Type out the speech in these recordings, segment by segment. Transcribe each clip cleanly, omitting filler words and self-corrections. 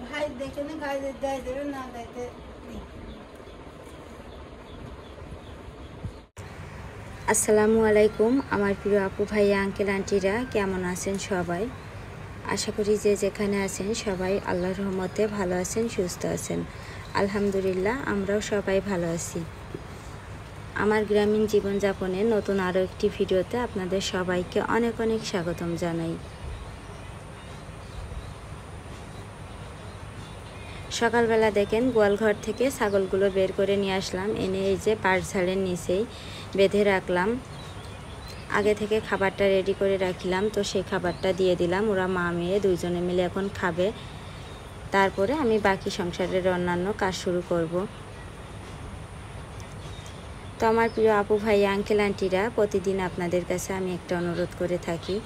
ভাই দেখে না গায়ে দেয় দেবে না দেয়। আসসালামু আলাইকুম আমার প্রিয় আপু ভাইয়া আঙ্কেল আন্টিরা, কেমন আছেন সবাই? আশা করি যে যেখানে আছেন সবাই আল্লাহর রহমতে ভালো আছেন, সুস্থ আছেন। আলহামদুলিল্লাহ, আমরাও সবাই ভালো আছি। আমার গ্রামীণ জীবনযাপনের নতুন আরও একটি ভিডিওতে আপনাদের সবাইকে অনেক অনেক স্বাগতম জানাই। সকালবেলা দেখেন গোয়ালঘর থেকে ছাগলগুলো বের করে নিয়ে আসলাম, এনে এই যে পাটঝাড়ের নিচেই বেঁধে রাখলাম। আগে থেকে খাবারটা রেডি করে রাখলাম, তো সেই খাবারটা দিয়ে দিলাম। ওরা মা মেয়ে দুইজনে মিলে এখন খাবে, তারপরে আমি বাকি সংসারের অন্যান্য কাজ শুরু করব। তো আমার প্রিয় আপু ভাই আঙ্কেল আন্টিরা, প্রতিদিন আপনাদের কাছে আমি একটা অনুরোধ করে থাকি,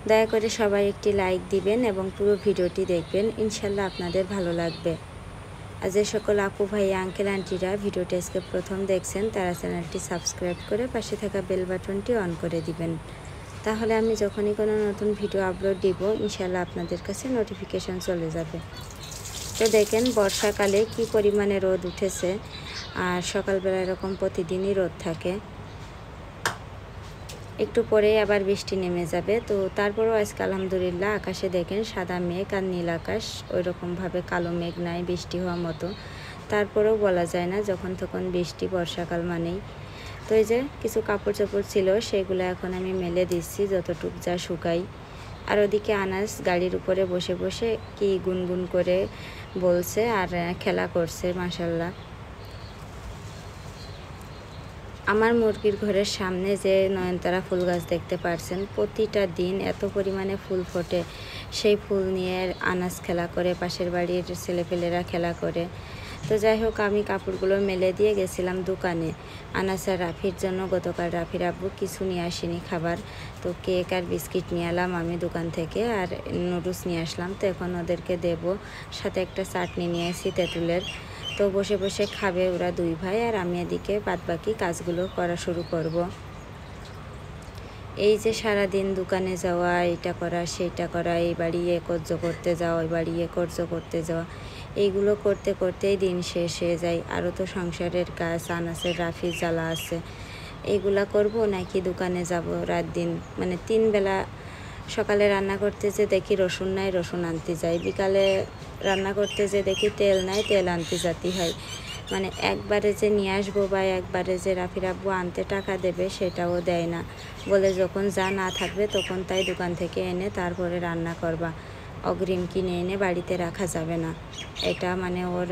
দয়া করে সবাই একটি লাইক দিবেন এবং পুরো ভিডিওটি দেখবেন, ইনশাল্লাহ আপনাদের ভালো লাগবে। আর যে সকল আপু ভাই আঙ্কেল আন্টিরা ভিডিওটি আজকে প্রথম দেখছেন, তারা চ্যানেলটি সাবস্ক্রাইব করে পাশে থাকা বেল বাটনটি অন করে দিবেন, তাহলে আমি যখনই কোনো নতুন ভিডিও আপলোড দিব ইনশাল্লাহ আপনাদের কাছে নোটিফিকেশন চলে যাবে। তো দেখেন বর্ষাকালে কি পরিমাণে রোদ উঠেছে, আর সকালবেলা এরকম প্রতিদিনই রোদ থাকে, একটু পরেই আবার বৃষ্টি নেমে যাবে। তো তারপরেও আজকে আলহামদুলিল্লাহ আকাশে দেখেন সাদা মেঘ আর নীল আকাশ, ওই রকমভাবে কালো মেঘ নাই বৃষ্টি হওয়ার মতো। তারপরেও বলা যায় না যখন তখন বৃষ্টি, বর্ষাকাল মানেই। তো এই যে কিছু কাপড় চোপড় ছিল সেগুলো এখন আমি মেলে দিচ্ছি যতটুক যা শুকাই। আর ওদিকে আনাস গাড়ির উপরে বসে বসে কি গুনগুন করে বলছে আর খেলা করছে, মাশাল্লাহ। আমার মুরগির ঘরের সামনে যে নয়নতারা ফুল গাছ দেখতে পারছেন, প্রতিটা দিন এত পরিমাণে ফুল ফোটে। সেই ফুল নিয়ে আনাস খেলা করে, পাশের বাড়ির ছেলেপেলেরা খেলা করে। তো যাই হোক, আমি কাপড়গুলো মেলে দিয়ে গেছিলাম দোকানে আনাস আর রাফির জন্য। গতকাল রাফির আব্বু কিছু নিয়ে আসেনি খাবার, তো কেক আর বিস্কিট নিয়ে এলাম আমি দোকান থেকে, আর নুডলস নিয়ে আসলাম। তো এখন ওদেরকে দেব, সাথে একটা চাটনি নিয়ে আসি তেঁতুলের। তো বসে বসে খাবে ওরা দুই ভাই, আর আমি এদিকে বাদবাকি কাজগুলো করা শুরু করব। এই যে সারাদিন দোকানে যাওয়া, এটা করা সেইটা করা, এই বাড়ি এ কর্য করতে যাওয়া, ওই বাড়ি এ কর্য করতে যাওয়া, এইগুলো করতে করতেই দিন শেষ হয়ে যায়। আরও তো সংসারের কাজ, আনাসের রাফি জ্বালা আছে, এইগুলা করব নাকি দোকানে যাব রাত দিন, মানে 3 বেলা। সকালে রান্না করতে যে দেখি রসুন নাই, রসুন আনতে যাই। বিকালে রান্না করতে যে দেখি তেল নাই, তেল আনতে যেতে হয়। মানে একবারে যে নিয়ে আসবো বা একবারে যে রাফির আব্বু আনতে টাকা দেবে সেটাও দেয় না, বলে যখন যা না থাকবে তখন তাই দোকান থেকে এনে তারপরে রান্না করবা, অগ্রিম কিনে এনে বাড়িতে রাখা যাবে না। এটা মানে ওর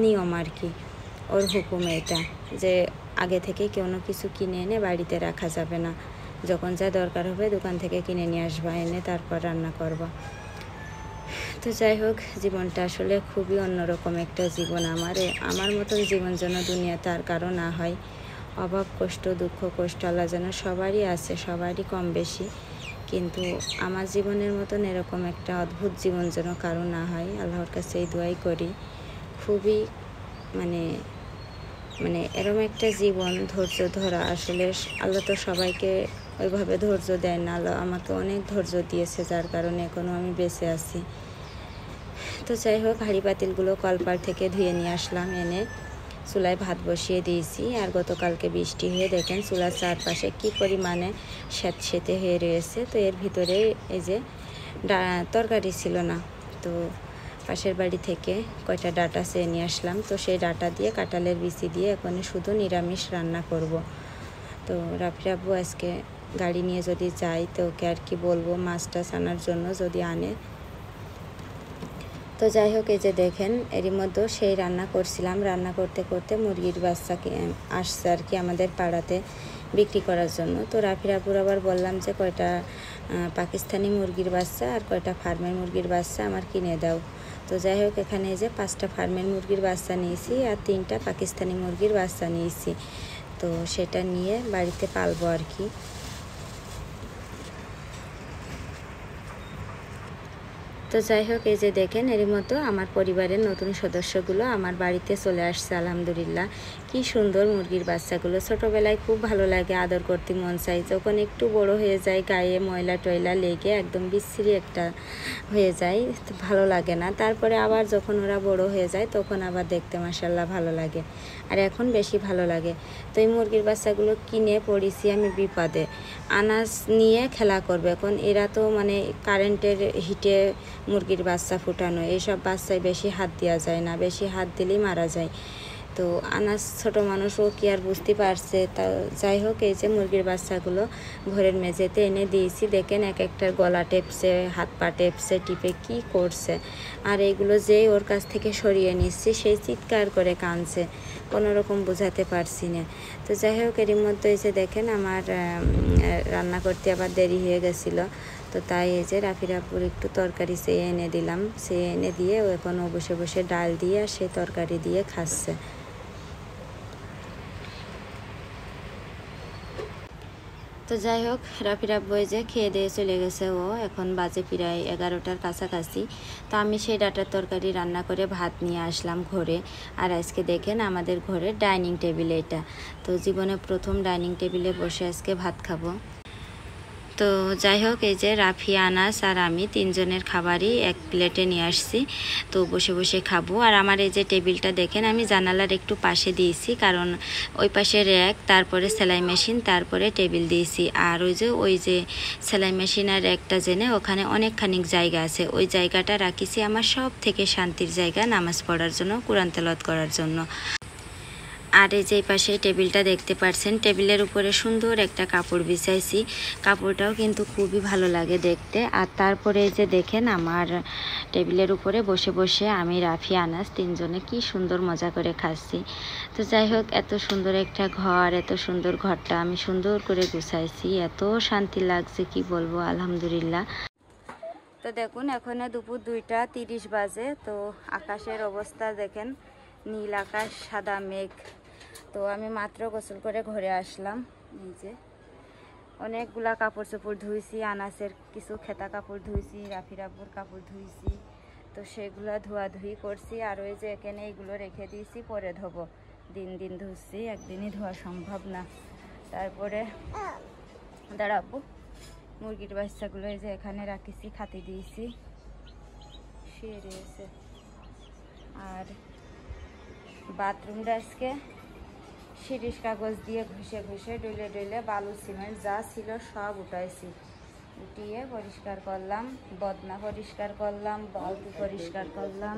নিয়ম আর কি, ওর হুকুম এটা, যে আগে থেকে কোনো কিছু কিনে এনে বাড়িতে রাখা যাবে না, যখন যা দরকার হবে দোকান থেকে কিনে নিয়ে আসবা, এনে তারপর রান্না করবা। তো যাই হোক, জীবনটা আসলে খুবই অন্যরকম একটা জীবন। আমার মতন জীবন যেন দুনিয়াতে আর কারো না হয়। অভাব, কষ্ট, দুঃখ, কষ্ট আল্লাহ যেন সবারই আছে, সবারই কম বেশি, কিন্তু আমার জীবনের মতন এরকম একটা অদ্ভুত জীবন যেন কারো না হয়। আল্লাহর কাছে এই দোয়াই করি। খুবই মানে মানে এরকম একটা জীবন ধৈর্য ধরা, আসলে আল্লাহ তো সবাইকে ওইভাবে ধৈর্য দেয় না। আল্লাহ আমাকে অনেক ধৈর্য দিয়েছে, যার কারণে এখনও আমি বেঁচে আছি। তো যাই হোক, হাঁড়ি পাতিলগুলো কলপার থেকে ধুয়ে নিয়ে আসলাম, এনে চুলায় ভাত বসিয়ে দিয়েছি। আর গতকালকে বৃষ্টি হয়ে দেখেন চুলার চারপাশে কী পরিমাণে স্যাঁতসেঁতে হয়ে রয়েছে। তো এর ভিতরে এই যে তরকারি ছিল না, তো পাশের বাড়ি থেকে কয়টা ডাঁটা চেয়ে নিয়ে আসলাম। তো সেই ডাঁটা দিয়ে, কাঁঠালের বিচি দিয়ে এখন শুধু নিরামিষ রান্না করব। তো রাফির আব্বু আজকে গাড়ি নিয়ে যদি যাই তো ওকে আর কি বলবো মাছ টাছ আনার জন্য, যদি আনে। তো যাই হোক, এই যে দেখেন এরই মধ্যে সেই রান্না করছিলাম, রান্না করতে করতে মুরগির বাচ্চাকে আসছে আর কি আমাদের পাড়াতে বিক্রি করার জন্য। তো রাফির আব্বুর আবার বললাম যে কয়টা পাকিস্তানি মুরগির বাচ্চা আর কয়টা ফার্মের মুরগির বাচ্চা আমার কিনে দাও। তো যাই হোক, এখানে যে 5টা ফার্মের মুরগির বাচ্চা নিয়েছি আর 3টা পাকিস্তানি মুরগির বাচ্চা নিয়েছি। তো সেটা নিয়ে বাড়িতে পালবো আর কি। তো তো যাই হোক, এই যে দেখেন এর মতো আমার পরিবারের নতুন সদস্যগুলো আমার বাড়িতে চলে আসছে আলহামদুলিল্লাহ। কি সুন্দর মুরগির বাচ্চাগুলো, ছোটোবেলায় খুব ভালো লাগে, আদর করতে মন চাই। যখন একটু বড় হয়ে যায় গায়ে ময়লা টয়লা লেগে একদম বিশ্রী একটা হয়ে যায়, তো ভালো লাগে না। তারপরে আবার যখন ওরা বড় হয়ে যায় তখন আবার দেখতে মাশাআল্লাহ ভালো লাগে, আর এখন বেশি ভালো লাগে। তো এই মুরগির বাচ্চাগুলো কিনে পড়েছি আমি বিপদে, আনাজ নিয়ে খেলা করবে। এখন এরা তো মানে কারেন্টের হিটে মুরগির বাচ্চা ফুটানো, এইসব বাচ্চায় বেশি হাত দেওয়া যায় না, বেশি হাত দিলেই মারা যায়। তো আনাজ ছোটো মানুষও কি আর বুঝতে পারছে। তা যাই হোক, এই যে মুরগির বাচ্চাগুলো ঘরের মেঝেতে এনে দিয়েছি। দেখেন এক একটার গলা টেপছে, হাত পা টেপছে, টিপে কি করছে। আর এইগুলো যেই ওর কাছ থেকে সরিয়ে নিচ্ছি সেই চিৎকার করে কাঁদছে, কোনো রকম বোঝাতে পারছি না। তো যাই হোক, এর মধ্যে এই যে দেখেন আমার রান্না করতে আবার দেরি হয়ে গেছিলো। তো তাই এই যে রাফিরাপুর একটু তরকারি চেয়ে এনে দিলাম, চেয়ে এনে দিয়ে ও এখনও বসে বসে ডাল দিয়ে আর সেই তরকারি দিয়ে খাচ্ছে। তো যাই হোক, রাফিরাব্বু যে খেয়ে দিয়ে চলে গেছে, ও এখন বাজে প্রায় 11টার কাছাকাছি। তো আমি সেই ডাটার তরকারি রান্না করে ভাত নিয়ে আসলাম ঘরে। আর আজকে দেখেন আমাদের ঘরের ডাইনিং টেবিল এটা। তো জীবনে প্রথম ডাইনিং টেবিলে বসে আজকে ভাত খাবো। তো যাই হোক, এই যে রাফি, আনাস আর আমি তিনজনের খাবারই এক প্লেটে নিয়ে আসছি। তো বসে বসে খাবো। আর আমার এই যে টেবিলটা দেখেন আমি জানালার একটু পাশে দিয়েছি, কারণ ওই পাশে র্যাক, তারপরে সেলাই মেশিন, তারপরে টেবিল দিয়েছি। আর ওই যে সেলাই মেশিন আর একটা জেনে ওখানে অনেকখানি জায়গা আছে, ওই জায়গাটা রাখিছি আমার সব থেকে শান্তির জায়গা, নামাজ পড়ার জন্য, কোরআন তেলাওয়াত করার জন্য। আর এই যে পাশে টেবিলটা দেখতে পাচ্ছেন, টেবিলের উপরে সুন্দর একটা কাপড় বিছাইছি, কাপড়টাও কিন্তু খুবই ভালো লাগে দেখতে। আর তারপরে এই যে দেখেন আমার টেবিলের উপরে বসে বসে আমি, রাফি, আনাস তিনজনে কি সুন্দর মজা করে খাচ্ছি। তো যাই হোক, এত সুন্দর একটা ঘর, এত সুন্দর ঘরটা আমি সুন্দর করে গুছাইছি, এত শান্তি লাগছে কি বলবো, আলহামদুলিল্লাহ। তো দেখুন এখন দুপুর 2:30 বাজে। তো আকাশের অবস্থা দেখেন, নীল আকাশ, সাদা মেঘ। তো আমি মাত্র গোসল করে ঘরে আসলাম। এই যে অনেকগুলা কাপড় চোপড় ধুইছি, আনাসের কিছু খেতা কাপড় ধুইছি, রাফিরাব্বুর কাপড় ধুইছি। তো সেগুলা ধোয়াধুয়ি করছি। আর ওই যে এখানে এইগুলো রেখে দিয়েছি, পরে ধোবো। দিন দিন ধুচ্ছি, একদিনই ধোয়া সম্ভব না। তারপরে দাঁড়াবো, মুরগির বাচ্চাগুলো এই যে এখানে রাখিছি, খাতে দিয়েছি, শুয়ে রয়েছে। আর বাথরুমটা আজকে শিরিষ কাগজ দিয়ে ঘষে ঘষে ডলে ডলে বালু সিমেন্ট যা ছিল সব উঠাইছি, উঠিয়ে পরিষ্কার করলাম, বদনা পরিষ্কার করলাম, বালতি পরিষ্কার করলাম,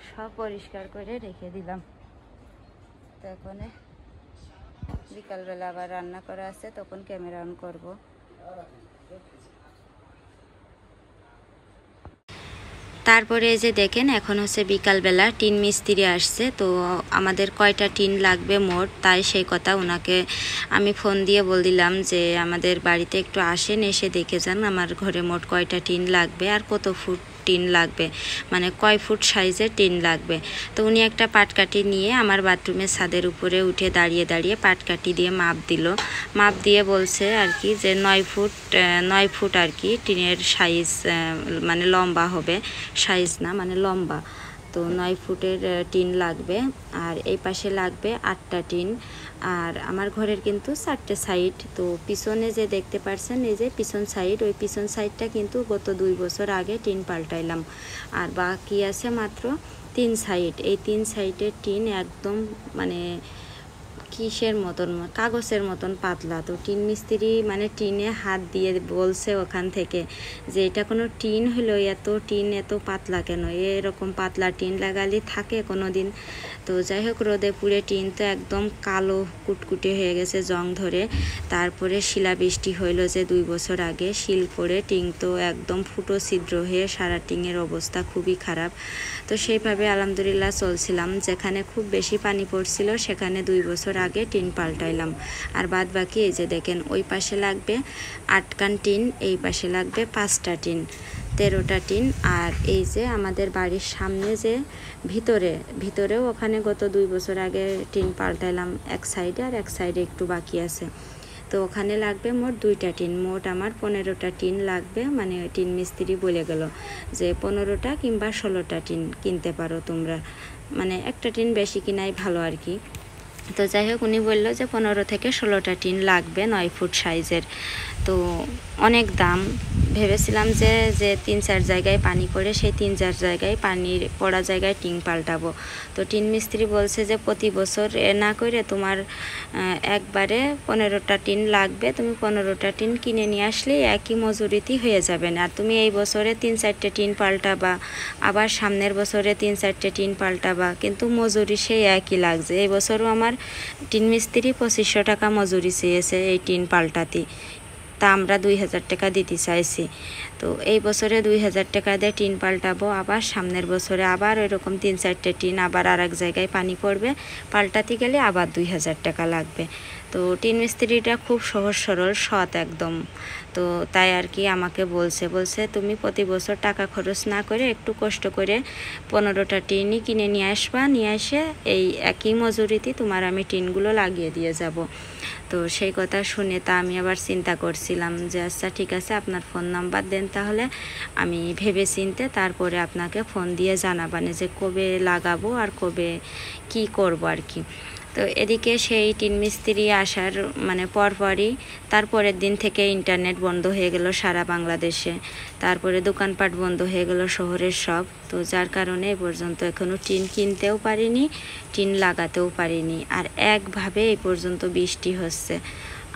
সব পরিষ্কার করে রেখে দিলাম। তো এখন বিকালবেলা আবার রান্না করা আছে, তখন ক্যামেরা অন করবো। তারপরে এই যে দেখেন এখন হচ্ছে বিকালবেলা, টিন মিস্ত্রি আসছে। তো আমাদের কয়টা টিন লাগবে মোট, তাই সেই কথা ওনাকে আমি ফোন দিয়ে বল দিলাম যে আমাদের বাড়িতে একটু আসেন, এসে দেখে যান আমার ঘরে মোট কয়টা টিন লাগবে আর কত ফুট টিন লাগবে, মানে কয় ফুট সাইজের টিন লাগবে। তো উনি একটা পাটকাঠি নিয়ে আমার বাথরুমের ছাদের উপরে উঠে দাঁড়িয়ে দাঁড়িয়ে পাটকাঠি দিয়ে মাপ দিল, মাপ দিয়ে বলছে আর কি যে 9 ফুট আর কি টিনের সাইজ, মানে লম্বা হবে, সাইজ না মানে লম্বা। তো 9 ফুটের টিন লাগবে। আর এই পাশে লাগবে 8টা টিন। আর আমার ঘরের কিন্তু 4টে সাইড। তো পিছনে যে দেখতে পাচ্ছেন এই যে পিছন সাইড, ওই পিছন সাইডটা কিন্তু গত 2 বছর আগে টিন পাল্টাইলাম। আর বাকি আছে মাত্র 3 সাইড। এই 3 সাইডের টিন একদম মানে কিসের মতন, কাগজের মতন পাতলা। তো টিন মিস্ত্রি মানে টিনে হাত দিয়ে বলছে ওখান থেকে যে এটা কোনো টিন হলো, এত টিন এত পাতলা কেন, এরকম পাতলা টিন লাগালে থাকে কোনো দিন। তো যাই হোক, রোদে পুড়ে টিন তো একদম কালো কুটকুটে হয়ে গেছে জং ধরে। তারপরে শিলাবৃষ্টি হইলো যে 2 বছর আগে, শিল পড়ে টিন তো একদম ফুটো ছিদ্র হয়ে সারা টিনের অবস্থা খুবই খারাপ। তো সেইভাবে আলহামদুলিল্লাহ চলছিলাম। যেখানে খুব বেশি পানি পড়ছিল সেখানে 2 বছর আগে টিন পাল্টাইলাম। আর বাদ বাকি এই যে দেখেন, ওই পাশে লাগবে 8 কান টিন, এই পাশে লাগবে 5টা টিন, 13টা টিন। আর এই যে আমাদের বাড়ির সামনে যে ভিতরেও ওখানে গত 2 বছর আগে টিন পাল্টাইলাম এক সাইডে, আর এক সাইডে একটু বাকি আছে। তো ওখানে লাগবে মোট 2টা টিন, মোট আমার 15টা টিন লাগবে। মানে টিন মিস্ত্রি বলে গেল যে 15টা কিংবা 16টা টিন কিনতে পারো তোমরা, মানে একটা টিন বেশি কিনাই ভালো আর কি। তো যাই হোক উনি বললো যে 15 থেকে 16টা টিন লাগবে 9 ফুট সাইজের। তো অনেক দাম। ভেবেছিলাম যে 3-4 জায়গায় পানি পড়ে সেই 3-4 জায়গায় পানির পড়া জায়গায় টিন পাল্টাবো। তো টিন মিস্ত্রি বলছে যে প্রতি বছর না করে তোমার একবারে 15টা টিন লাগবে, তুমি 15টা টিন কিনে নিয়ে আসলে একই মজুরিতে হয়ে যাবে না। আর তুমি এই বছরে 3-4টে টিন পাল্টাবা, আবার সামনের বছরে 3-4টে টিন পাল্টাবা, কিন্তু মজুরি সেই একই লাগছে। এই বছরও আমার টিন মিস্ত্রি 2500 টাকা মজুরি চেয়েছে এই টিন পাল্টাতে, তা আমরা 2000 টাকা দিতে চাইছি। তো এই বছরে 2000 টাকা দিয়ে টিন পাল্টাবো, আবার সামনের বছরে আবার ওইরকম 3-4টে টিন আবার আর এক জায়গায় পানি পড়বে, পাল্টাতে গেলে আবার 2000 টাকা লাগবে। তো টিন মিস্ত্রিটা খুব সহজ সরল সৎ একদম। তো তাই আর কি আমাকে বলছে তুমি প্রতি বছর টাকা খরচ না করে একটু কষ্ট করে 15টা টিনই কিনে নিয়ে আসবা, নিয়ে এসে এই একই মজুরিতে তোমার আমি টিনগুলো লাগিয়ে দিয়ে যাব। তো সেই কথা শুনে তা আমি আবার চিন্তা করছিলাম যে আচ্ছা ঠিক আছে, আপনার ফোন নাম্বার দেন, তাহলে আমি ভেবে চিনতে তারপরে আপনাকে ফোন দিয়ে জানাবানে যে কবে লাগাবো আর কবে কি করব আর কি। তো এদিকে সেই টিন মিস্ত্রি আসার মানে পরপরই তারপরের দিন থেকে ইন্টারনেট বন্ধ হয়ে গেল সারা বাংলাদেশে, তারপরে দোকানপাট বন্ধ হয়ে গেল শহরের সব। তো যার কারণে এ পর্যন্ত এখনও টিন কিনতেও পারিনি, টিন লাগাতেও পারিনি। আর একভাবে এই পর্যন্ত বৃষ্টি হচ্ছে।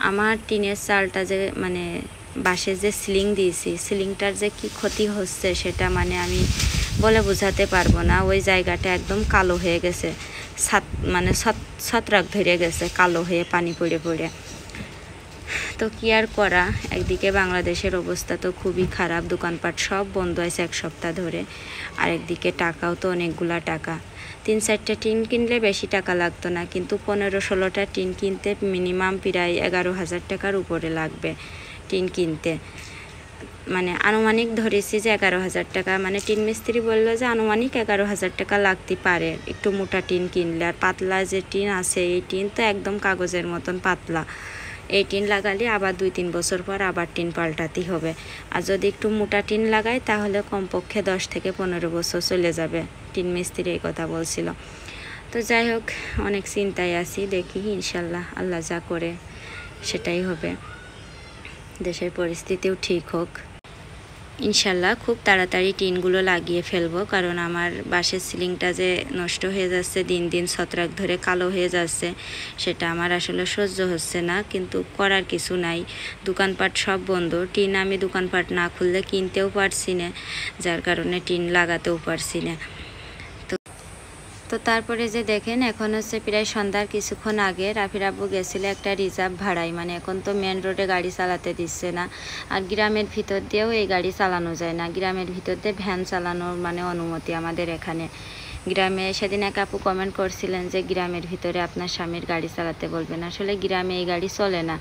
আমার টিনের চালটা যে মানে বাঁশের যে সিলিং দিয়েছি, সিলিংটার যে কি ক্ষতি হচ্ছে সেটা মানে আমি বলে বোঝাতে পারবো না। ওই জায়গাটা একদম কালো হয়ে গেছে, মানে ছত্রাক ধরে গেছে কালো হয়ে পানি পড়ে পড়ে। তো কি আর করা, একদিকে বাংলাদেশের অবস্থা তো খুবই খারাপ, দোকানপাট সব বন্ধ আছে 1 সপ্তাহ ধরে, আর একদিকে টাকাও তো অনেকগুলা টাকা। 3-4টে টিন কিনলে বেশি টাকা লাগতো না, কিন্তু 15-16টা টিন কিনতে মিনিমাম প্রায় 11,000 টাকার উপরে লাগবে টিন কিনতে। মানে আনুমানিক ধরেছি যে 11,000 টাকা, মানে টিন মিস্ত্রি বললো যে আনুমানিক 11,000 টাকা লাগতে পারে একটু মোটা টিন কিনলে। আর পাতলা যে টিন আছে এই টিন তো একদম কাগজের মতন পাতলা, এই টিন লাগালে আবার 2-3 বছর পর আবার টিন পাল্টাতেই হবে। আর যদি একটু মোটা টিন লাগাই তাহলে কমপক্ষে 10 থেকে 15 বছর চলে যাবে, টিন মিস্ত্রি এই কথা বলছিল। তো যাই হোক অনেক চিন্তায় আছি, দেখি ইনশাল্লাহ আল্লাহ যা করে সেটাই হবে, দেশের পরিস্থিতিও ঠিক হোক ইনশাল্লাহ। খুব তাড়াতাড়ি টিনগুলো লাগিয়ে ফেলবো, কারণ আমার বাঁশের সিলিংটা যে নষ্ট হয়ে যাচ্ছে, দিন দিন ছত্রাক ধরে কালো হয়ে যাচ্ছে, সেটা আমার আসলে সহ্য হচ্ছে না। কিন্তু করার কিছু নাই, দোকানপাট সব বন্ধ, টিন আমি দোকানপাট না খুললে কিনতেও পারছি না, যার কারণে টিন লাগাতেও পারছি না। তো তারপরে যে দেখেন এখন হচ্ছে প্রায় সন্ধ্যার কিছুক্ষণ আগে রাফির আব্বু গেছিলো একটা রিজার্ভ ভাড়ায়, মানে এখন তো মেন রোডে গাড়ি চালাতে দিচ্ছে না, আর গ্রামের ভিতর দিয়েও এই গাড়ি চালানো যায় না, গ্রামের ভিতর দিয়ে ভ্যান চালানোর মানে অনুমতি আমাদের এখানে। গ্রামে সেদিন এক আপু কমেন্ট করছিলেন যে গ্রামের ভিতরে আপনার স্বামীর গাড়ি চালাতে বলবেন, আসলে গ্রামে এই গাড়ি চলে না,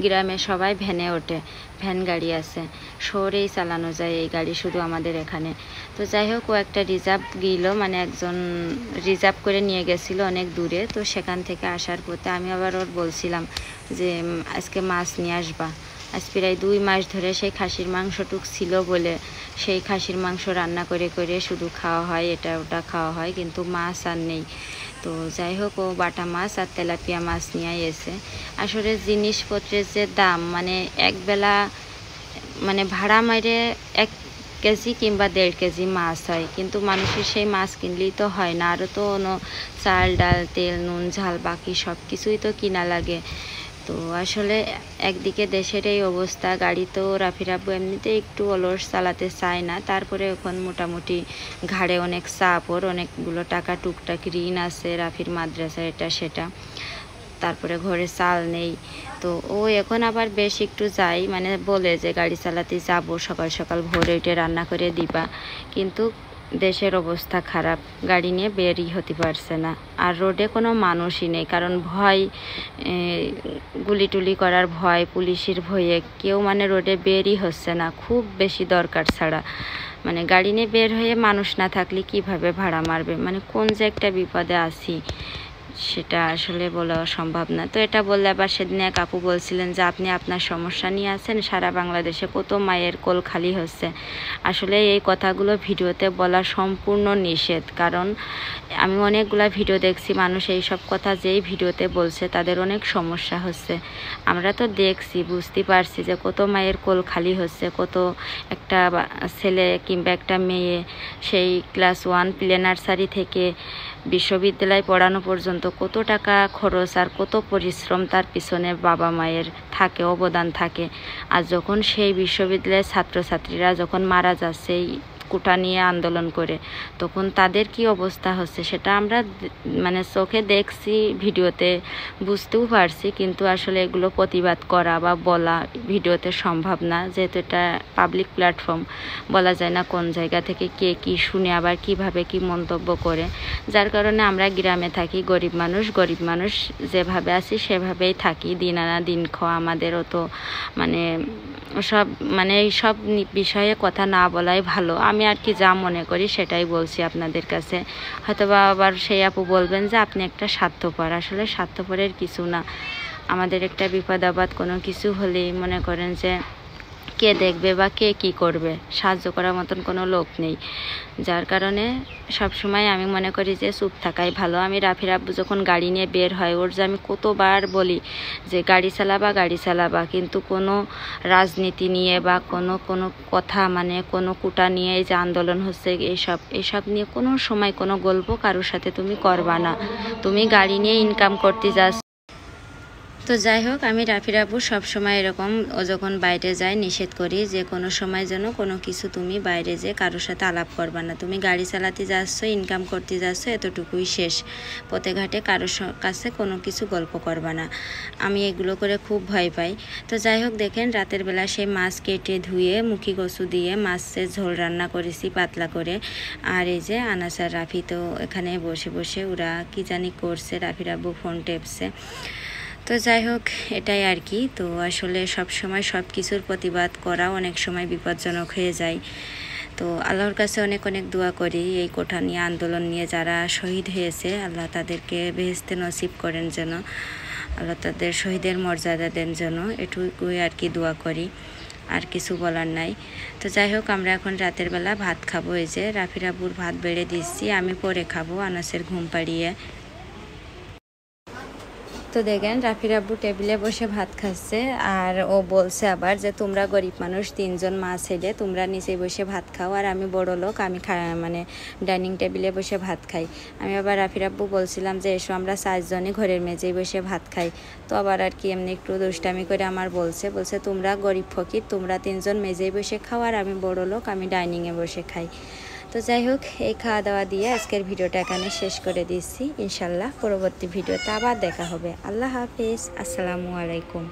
গ্রামে সবাই ভ্যানে ওঠে, ভ্যান গাড়ি আছে, শহরেই চালানো যায় এই গাড়ি শুধু আমাদের এখানে। তো যাই হোক ও একটা রিজার্ভ গেল, মানে একজন রিজার্ভ করে নিয়ে গেছিলো অনেক দূরে। তো সেখান থেকে আসার পথে আমি আবার ওর বলছিলাম যে আজকে মাছ নিয়ে আসবা, আজ প্রায় 2 মাস ধরে সেই খাসির মাংসটুক ছিল বলে সেই খাসির মাংস রান্না করে করে শুধু খাওয়া হয়, এটা ওটা খাওয়া হয়, কিন্তু মাছ আর নেই। তো যাই হোক ও বাটা মাছ আর তেলাপিয়া মাছ নিয়ে এসে, আসলে জিনিসপত্রের যে দাম, মানে একবেলা মানে ভাড়া মাইরে 1 কেজি কিংবা 1.5 কেজি মাছ হয়, কিন্তু মানুষের সেই মাছ কিনলেই তো হয় না, আরও তো চাল ডাল তেল নুন ঝাল বাকি সব কিছুই তো কিনা লাগে। তো আসলে একদিকে দেশের এই অবস্থা, গাড়ি তো রাফির আব্বু এমনিতে একটু অলস চালাতে চায় না, তারপরে এখন মোটামুটি ঘাড়ে অনেক চাপ, ওর অনেকগুলো টাকা টুকটাক ঋণ আছে, রাফির মাদ্রাসা এটা সেটা, তারপরে ঘরে চাল নেই। তো ও এখন আবার বেশ একটু যাই, মানে বলে যে গাড়ি চালাতে যাব, সকাল সকাল ভোরে উঠে রান্না করে দিবা, কিন্তু দেশের অবস্থা খারাপ, গাড়ি নিয়ে বেরই হতে পারছে না, আর রোডে কোনো মানুষই নেই, কারণ ভয়, গুলি টুলি করার ভয়, পুলিশের ভয়ে কেউ মানে রোডে বেরই হচ্ছে না, খুব বেশি দরকার ছাড়া। মানে গাড়ি নিয়ে বের হয়ে মানুষ না থাকলে কিভাবে ভাড়া মারবে, মানে কোন যে একটা বিপদে আছি, সেটা আসলে বলা সম্ভব না। তো এটা বললে আবার সেদিন এক আপু বলছিলেন যে আপনি আপনার সমস্যা নিয়ে আছেন, সারা বাংলাদেশে কত মায়ের কোল খালি হচ্ছে। আসলে এই কথাগুলো ভিডিওতে বলা সম্পূর্ণ নিষেধ, কারণ আমি অনেকগুলা ভিডিও দেখছি, মানুষ এই সব কথা যেই ভিডিওতে বলছে তাদের অনেক সমস্যা হচ্ছে। আমরা তো দেখছি, বুঝতে পারছি যে কত মায়ের কোল খালি হচ্ছে, কত একটা ছেলে কিংবা একটা মেয়ে সেই ক্লাস 1 প্লে নার্সারি থেকে বিশ্ববিদ্যালয় পড়ানো পর্যন্ত কত টাকা খরচ আর কত পরিশ্রম তার পিছনে বাবা মায়ের থাকে, অবদান থাকে। আর যখন সেই বিশ্ববিদ্যালয়ের ছাত্রছাত্রীরা যখন মারা যাচ্ছে এই কোটা নিয়ে আন্দোলন করে, তখন তাদের কি অবস্থা হচ্ছে সেটা আমরা মানে চোখে দেখছি, ভিডিওতে বুঝতেও পারছি, কিন্তু আসলে এগুলো প্রতিবাদ করা বা বলা ভিডিওতে সম্ভব না, যেহেতু এটা পাবলিক প্ল্যাটফর্ম। বলা যায় না কোন জায়গা থেকে কে কি শুনে আবার কিভাবে কি মন্তব্য করে। যার কারণে আমরা গ্রামে থাকি, গরিব মানুষ যেভাবে আছি সেভাবেই থাকি, দিন আনা দিন খাওয়া। আমাদেরও তো এই সব বিষয়ে কথা না বলাই ভালো। আমি আর কি যা মনে করি সেটাই বলছি আপনাদের কাছে। হয়তোবা আবার সেই আপু বলবেন যে আপনি একটা স্বার্থপর। আসলে স্বার্থপরের কিছু না। আমাদের একটা বিপদ আপদ কোনো কিছু হলেই মনে করেন যে কে দেখবে বা কে কি করবে, সাহায্য করার মতন কোনো লোক নেই। যার কারণে সবসময় আমি মনে করি যে চুপ থাকাই ভালো। আমি রাফির আব্বু যখন গাড়ি নিয়ে বের হয়, ওর যে আমি কতবার বলি যে গাড়ি চালাবা, কিন্তু কোনো রাজনীতি নিয়ে বা কোনো কথা কোনো কোটা নিয়ে এই যে আন্দোলন হচ্ছে, এইসব নিয়ে কোনো সময় কোনো গল্প কারোর সাথে তুমি করবা না। তুমি গাড়ি নিয়ে ইনকাম করতে যাচ্ছ। তো যাই হোক, আমি রাফির আব্বু সবসময় এরকম, ও যখন বাইরে যায় নিষেধ করি যে কোনো সময় যেন কোনো কিছু তুমি বাইরে যে কারোর সাথে আলাপ করবা না। তুমি গাড়ি চালাতে যাচ্ছ, ইনকাম করতে যাচ্ছ, এতটুকুই শেষ। পথে ঘাটে কারোর কাছে কোনো কিছু গল্প করবা না। আমি এগুলো করে খুব ভয় পাই। তো যাই হোক, দেখেন রাতের বেলা সেই মাছ কেটে ধুয়ে মুখি কচু দিয়ে মাছের ঝোল রান্না করেছি পাতলা করে। আর এই যে আনাস আর রাফি তো এখানে বসে বসে ওরা কি জানি করছে, রাফির আব্বু ফোন টেপছে। তো যাই হোক, এটাই আর কি। তো আসলে সব সময় সব কিছুর প্রতিবাদ করা অনেক সময় বিপজ্জনক হয়ে যায়। তো আল্লাহর কাছে অনেক অনেক দোয়া করি, এই কোঠা নিয়ে আন্দোলন নিয়ে যারা শহীদ হয়েছে, আল্লাহ তাদেরকে বেহেশতে নসিব করেন যেন, আল্লাহ তাদের শহীদের মর্যাদা দেন যেন, এটুকুই আর কি দোয়া করি, আর কিছু বলার নাই। তো যাই হোক, আমরা এখন রাতের বেলা ভাত খাবো। এই যে রাফির আব্বুর ভাত বেড়ে দিচ্ছি, আমি পরে খাবো আনাসের ঘুম পাড়িয়ে। তো দেখেন রাফির আব্বু টেবিলে বসে ভাত খাচ্ছে, আর ও বলছে আবার যে তোমরা গরিব মানুষ, 3 জন মা ছেলে, তোমরা নিচে বসে ভাত খাও, আর আমি বড় লোক, আমি ডাইনিং টেবিলে বসে ভাত খাই। আমি আবার রাফির আব্বু বলছিলাম যে এসো আমরা 4 জনই ঘরের মেঝেই বসে ভাত খাই। তো আবার আর কি এমনি একটু দুষ্টামি করে আমার বলছে তোমরা গরিব ফকির, তোমরা 3 জন মেঝেই বসে খাও, আর আমি বড় লোক, আমি ডাইনিংয়ে বসে খাই। তো যাই হোক, এই খাওয়া দাওয়া দিয়ে আজকের ভিডিওটা এখানে শেষ করে দিচ্ছি। ইনশাল্লাহ পরবর্তী ভিডিওতে আবার দেখা হবে। আল্লাহ হাফেজ, আসসালামু আলাইকুম।